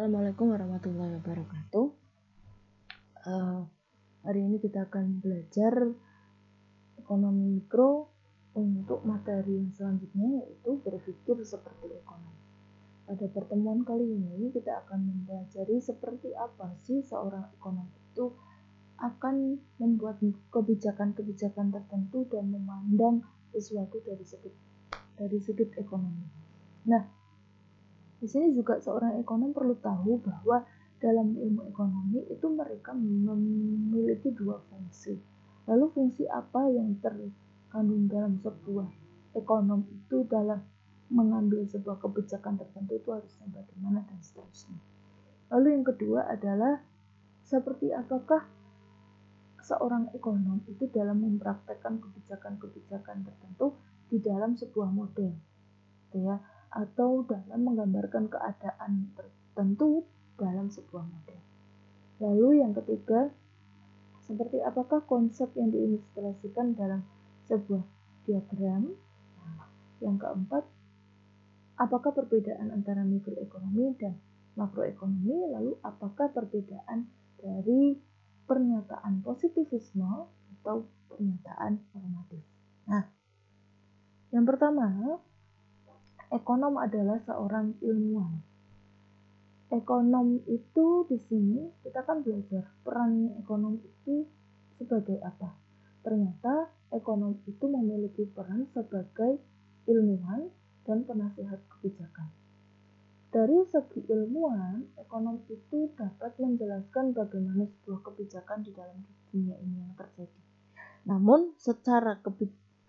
Assalamualaikum warahmatullahi wabarakatuh. Hari ini kita akan belajar ekonomi mikro untuk materi yang selanjutnya, yaitu berpikir seperti ekonom. Pada pertemuan kali ini kita akan mempelajari seperti apa sih seorang ekonom itu akan membuat kebijakan-kebijakan tertentu dan memandang sesuatu dari sudut ekonomi. Nah, di sini juga seorang ekonom perlu tahu bahwa dalam ilmu ekonomi itu mereka memiliki dua fungsi. Lalu fungsi apa yang terkandung dalam sebuah ekonom itu dalam mengambil sebuah kebijakan tertentu itu harusnya bagaimana dan seterusnya. Lalu yang kedua adalah seperti apakah seorang ekonom itu dalam mempraktekkan kebijakan-kebijakan tertentu di dalam sebuah model, ya, atau dalam menggambarkan keadaan tertentu dalam sebuah model. Lalu yang ketiga, seperti apakah konsep yang diilustrasikan dalam sebuah diagram. Yang keempat, apakah perbedaan antara mikroekonomi dan makroekonomi, lalu apakah perbedaan dari pernyataan positivisme atau pernyataan normatif. Nah, yang pertama, ekonom adalah seorang ilmuwan. Ekonom itu di sini kita akan belajar perannya ekonom itu sebagai apa. Ternyata ekonom itu memiliki peran sebagai ilmuwan dan penasihat kebijakan. Dari segi ilmuwan, ekonom itu dapat menjelaskan bagaimana sebuah kebijakan di dalam dunia ini yang terjadi. Namun secara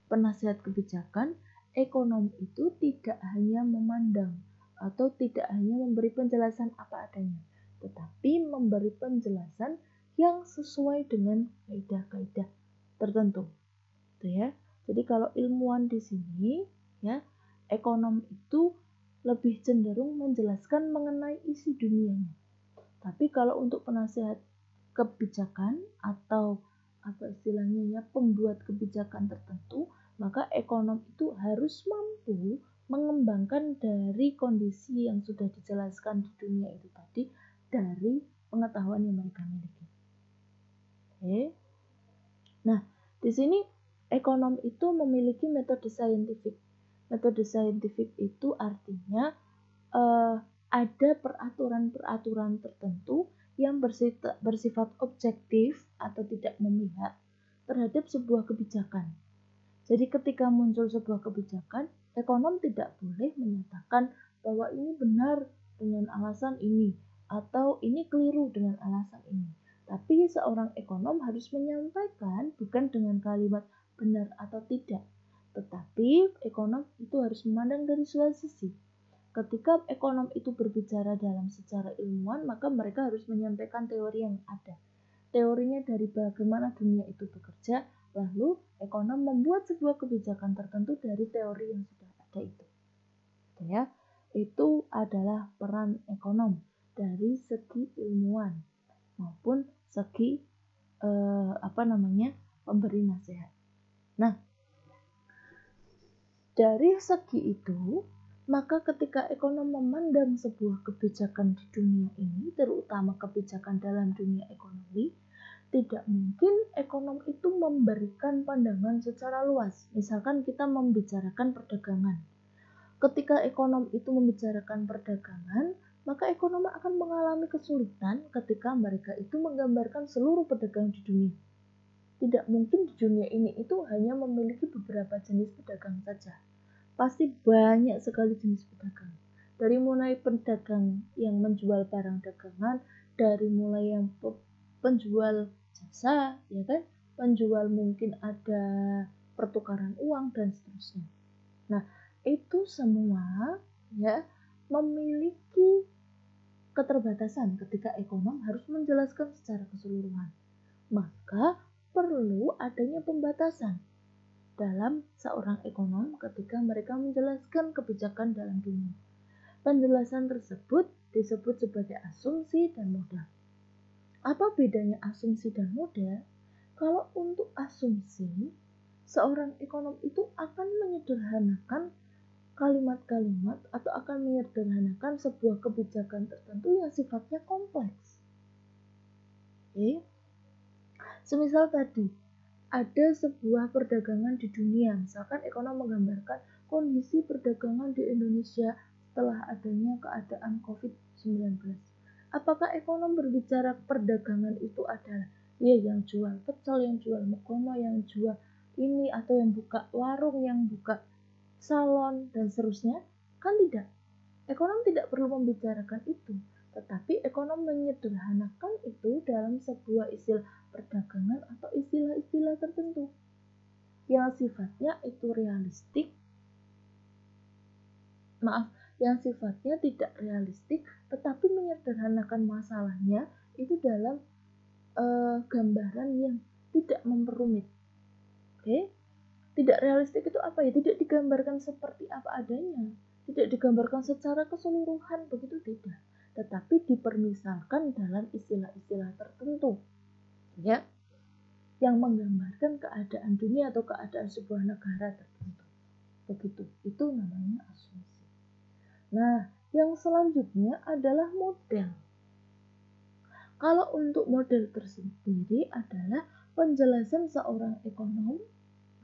penasihat kebijakan, ekonom itu tidak hanya memandang atau tidak hanya memberi penjelasan apa adanya, tetapi memberi penjelasan yang sesuai dengan kaidah-kaidah tertentu. Ya. Jadi kalau ilmuwan di sini, ya, ekonom itu lebih cenderung menjelaskan mengenai isi dunianya. Tapi kalau untuk penasihat kebijakan atau apa istilahnya ya, pembuat kebijakan tertentu, maka ekonom itu harus mampu mengembangkan dari kondisi yang sudah dijelaskan di dunia itu tadi dari pengetahuan yang mereka miliki. Oke. Nah, di sini ekonom itu memiliki metode saintifik. Metode saintifik itu artinya ada peraturan-peraturan tertentu yang bersifat objektif atau tidak memihak terhadap sebuah kebijakan. Jadi ketika muncul sebuah kebijakan, ekonom tidak boleh menyatakan bahwa ini benar dengan alasan ini atau ini keliru dengan alasan ini. Tapi seorang ekonom harus menyampaikan bukan dengan kalimat benar atau tidak, tetapi ekonom itu harus memandang dari dua sisi. Ketika ekonom itu berbicara dalam secara ilmuwan, maka mereka harus menyampaikan teori yang ada. Teorinya dari bagaimana dunia itu bekerja, lalu ekonom membuat sebuah kebijakan tertentu dari teori yang sudah ada itu. Ya, itu adalah peran ekonom dari segi ilmuwan maupun segi pemberi nasihat. Nah, dari segi itu, maka ketika ekonom memandang sebuah kebijakan di dunia ini, terutama kebijakan dalam dunia ekonomi, tidak mungkin ekonom itu memberikan pandangan secara luas. Misalkan kita membicarakan perdagangan. Ketika ekonom itu membicarakan perdagangan, maka ekonom akan mengalami kesulitan ketika mereka itu menggambarkan seluruh pedagang di dunia. Tidak mungkin di dunia ini itu hanya memiliki beberapa jenis pedagang saja. Pasti banyak sekali jenis pedagang. Dari mulai pedagang yang menjual barang dagangan, dari mulai yang penjual jasa, ya kan, penjual mungkin ada pertukaran uang dan seterusnya. Nah, itu semua ya memiliki keterbatasan ketika ekonom harus menjelaskan secara keseluruhan. Maka perlu adanya pembatasan dalam seorang ekonom ketika mereka menjelaskan kebijakan dalam dunia. Penjelasan tersebut disebut sebagai asumsi dan modal. Apa bedanya asumsi dan modal? Kalau untuk asumsi, seorang ekonom itu akan menyederhanakan kalimat-kalimat atau akan menyederhanakan sebuah kebijakan tertentu yang sifatnya kompleks. Oke. Semisal tadi, ada sebuah perdagangan di dunia, misalkan ekonom menggambarkan kondisi perdagangan di Indonesia setelah adanya keadaan COVID-19. Apakah ekonom berbicara perdagangan itu adalah yang jual pecel, yang jual megono, yang jual ini, atau yang buka warung, yang buka salon, dan seterusnya? Kan tidak. Ekonom tidak perlu membicarakan itu, tetapi ekonom menyederhanakan itu dalam sebuah istilah perdagangan atau istilah-istilah tertentu yang sifatnya itu yang sifatnya tidak realistik, tetapi menyederhanakan masalahnya itu dalam gambaran yang tidak memperumit. Oke? Tidak realistik itu apa ya? Tidak digambarkan seperti apa adanya, tidak digambarkan secara keseluruhan, begitu tidak, tetapi dipermisalkan dalam istilah-istilah tertentu, ya, yang menggambarkan keadaan dunia atau keadaan sebuah negara tertentu. Begitu, itu namanya asumsi. Nah, yang selanjutnya adalah model. Kalau untuk model tersendiri adalah penjelasan seorang ekonom,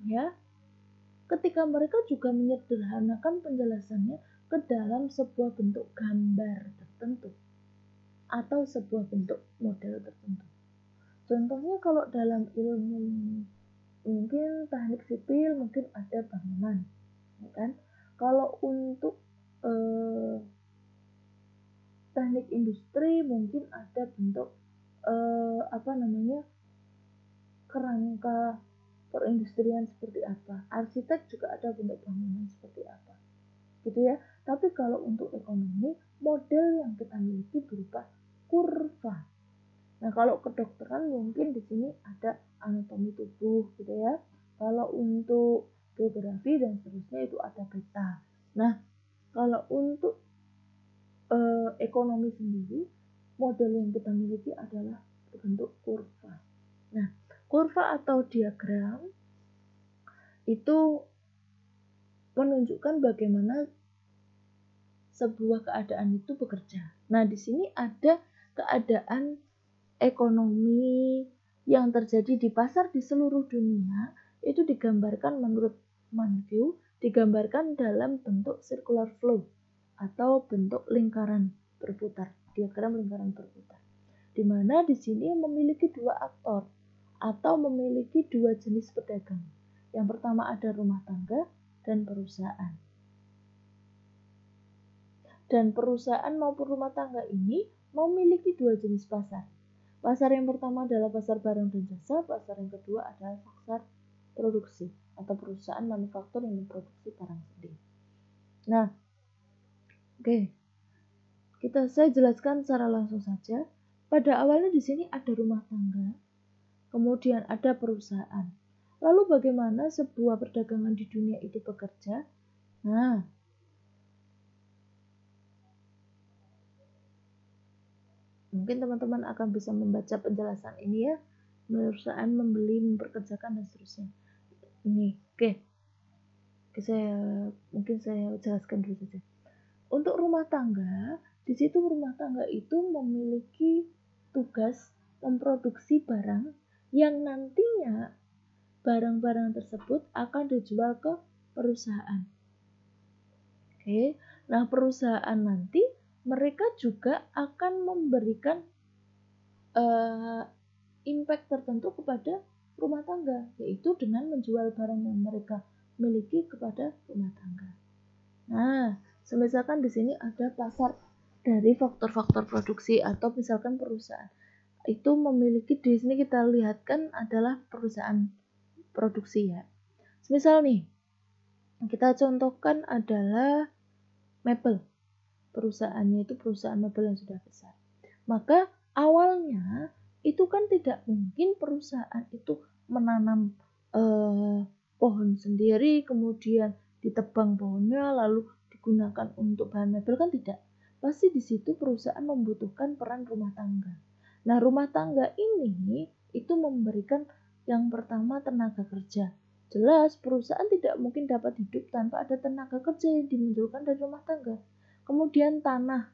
ya, ketika mereka juga menyederhanakan penjelasannya ke dalam sebuah bentuk gambar tertentu atau sebuah bentuk model tertentu. Contohnya kalau dalam ilmu mungkin teknik sipil mungkin ada bangunan, ya kan? Kalau untuk teknik industri mungkin ada bentuk kerangka perindustrian seperti apa. Arsitek juga ada bentuk bangunan seperti apa, gitu ya. Tapi kalau untuk ekonomi, model yang kita miliki berupa kurva. Nah, kalau kedokteran mungkin di sini ada anatomi tubuh, gitu ya. Kalau untuk geografi dan seterusnya itu ada peta. Nah, kalau untuk ekonomi sendiri, model yang kita miliki adalah berbentuk kurva. Nah, kurva atau diagram itu menunjukkan bagaimana sebuah keadaan itu bekerja. Nah, di sini ada keadaan ekonomi yang terjadi di pasar di seluruh dunia, itu digambarkan menurut Manview, digambarkan dalam bentuk circular flow atau bentuk lingkaran berputar, diagram lingkaran berputar. Di mana di sini memiliki dua aktor atau memiliki dua jenis pedagang. Yang pertama ada rumah tangga dan perusahaan. Dan perusahaan maupun rumah tangga ini memiliki dua jenis pasar. Pasar yang pertama adalah pasar barang dan jasa, pasar yang kedua adalah pasar produksi atau perusahaan manufaktur yang memproduksi barang sendiri. Nah, saya jelaskan secara langsung saja. Pada awalnya di sini ada rumah tangga, kemudian ada perusahaan. Lalu bagaimana sebuah perdagangan di dunia itu bekerja? Nah, mungkin teman-teman akan bisa membaca penjelasan ini ya. Perusahaan membeli, memperkerjakan dan seterusnya. Ini, saya jelaskan dulu saja. Untuk rumah tangga, di situ rumah tangga itu memiliki tugas memproduksi barang yang nantinya barang-barang tersebut akan dijual ke perusahaan. Nah, perusahaan nanti mereka juga akan memberikan impact tertentu kepada rumah tangga, yaitu dengan menjual barang yang mereka miliki kepada rumah tangga. Nah, misalkan di sini ada pasar dari faktor-faktor produksi atau misalkan perusahaan itu memiliki, di sini kita lihatkan adalah perusahaan produksi ya. Misal nih, kita contohkan adalah mebel. Perusahaannya itu perusahaan mebel yang sudah besar. Maka awalnya itu kan tidak mungkin perusahaan itu menanam pohon sendiri, kemudian ditebang pohonnya lalu digunakan untuk bahan mebel, kan tidak. Pasti di situ perusahaan membutuhkan peran rumah tangga. Nah, rumah tangga ini itu memberikan yang pertama tenaga kerja, Jelas perusahaan tidak mungkin dapat hidup tanpa ada tenaga kerja yang dimunculkan dari rumah tangga. Kemudian tanah,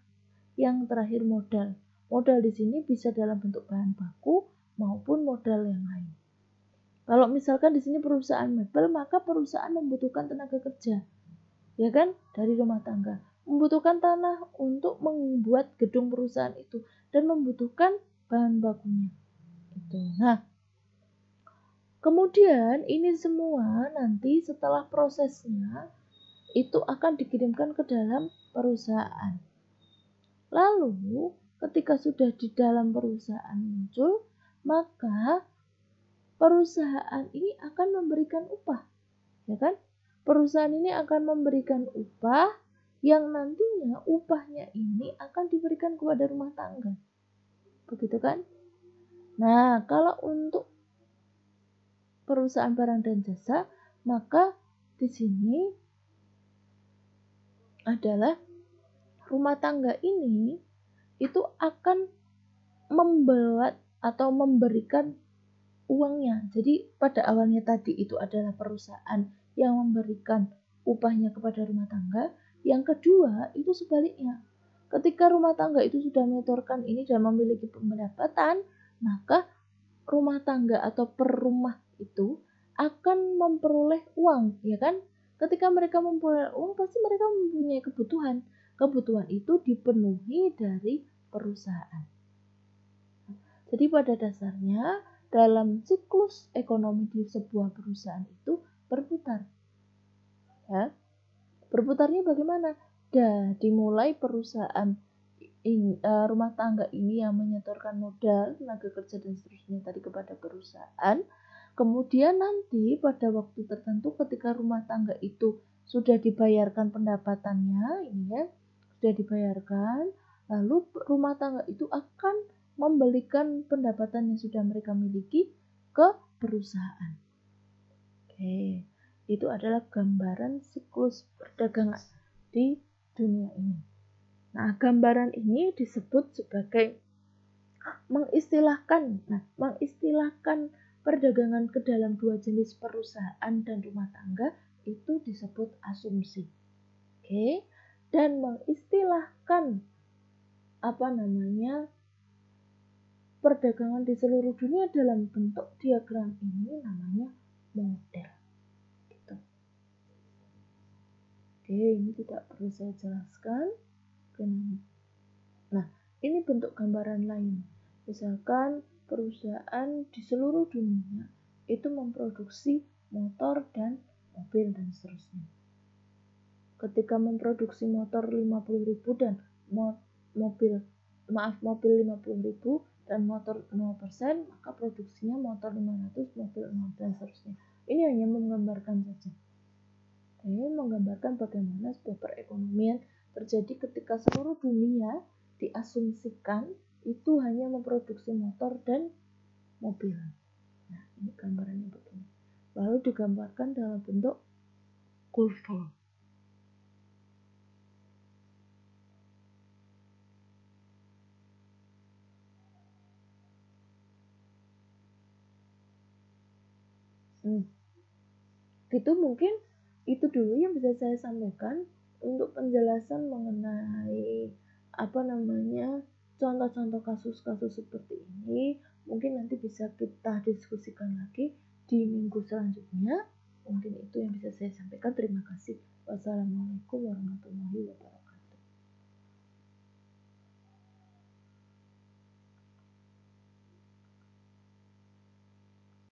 yang terakhir modal. Modal di sini bisa dalam bentuk bahan baku maupun modal yang lain. Kalau misalkan di sini perusahaan mebel, maka perusahaan membutuhkan tenaga kerja, ya kan, dari rumah tangga. Membutuhkan tanah untuk membuat gedung perusahaan itu dan membutuhkan bahan bakunya. Nah, kemudian ini semua nanti setelah prosesnya itu akan dikirimkan ke dalam perusahaan. Lalu ketika sudah di dalam perusahaan muncul, maka perusahaan ini akan memberikan upah, ya kan? Perusahaan ini akan memberikan upah yang nantinya upahnya ini akan diberikan kepada rumah tangga. Begitu kan? Nah, kalau untuk perusahaan barang dan jasa, maka di sini adalah rumah tangga ini itu akan membuat atau memberikan uangnya. Jadi pada awalnya tadi itu adalah perusahaan yang memberikan upahnya kepada rumah tangga. Yang kedua itu sebaliknya. Ketika rumah tangga itu sudah menyetorkan ini dan memiliki pendapatan, maka rumah tangga atau per rumah itu akan memperoleh uang, ya kan? Ketika mereka memperoleh uang, pasti mereka mempunyai kebutuhan. Kebutuhan itu dipenuhi dari perusahaan. Jadi pada dasarnya dalam siklus ekonomi di sebuah perusahaan itu berputar. Ya. Berputarnya bagaimana? Dimulai perusahaan rumah tangga ini yang menyetorkan modal, tenaga kerja dan seterusnya tadi kepada perusahaan. Kemudian nanti pada waktu tertentu ketika rumah tangga itu sudah dibayarkan pendapatannya, ini ya, sudah dibayarkan, lalu rumah tangga itu akan membelikan pendapatan yang sudah mereka miliki ke perusahaan. Oke, itu adalah gambaran siklus perdagangan di dunia ini. Nah, gambaran ini disebut sebagai mengistilahkan perdagangan ke dalam dua jenis perusahaan dan rumah tangga itu disebut asumsi. Oke, dan mengistilahkan perdagangan di seluruh dunia dalam bentuk diagram ini namanya model. Gitu. Oke, ini tidak perlu saya jelaskan. Nah, ini bentuk gambaran lain. Misalkan perusahaan di seluruh dunia itu memproduksi motor dan mobil dan seterusnya. Ketika memproduksi motor 50.000 dan mobil 50.000 dan motor 0%, maka produksinya motor 500, mobil 0 dan seterusnya. Ini hanya menggambarkan saja. Ini menggambarkan bagaimana sebuah perekonomian terjadi ketika seluruh dunia diasumsikan itu hanya memproduksi motor dan mobil. Nah, ini gambarannya begini. Lalu digambarkan dalam bentuk kurva. Itu mungkin itu dulu yang bisa saya sampaikan untuk penjelasan mengenai contoh-contoh kasus-kasus seperti ini. Mungkin nanti bisa kita diskusikan lagi di minggu selanjutnya. Mungkin itu yang bisa saya sampaikan. Terima kasih. Wassalamualaikum warahmatullahi wabarakatuh.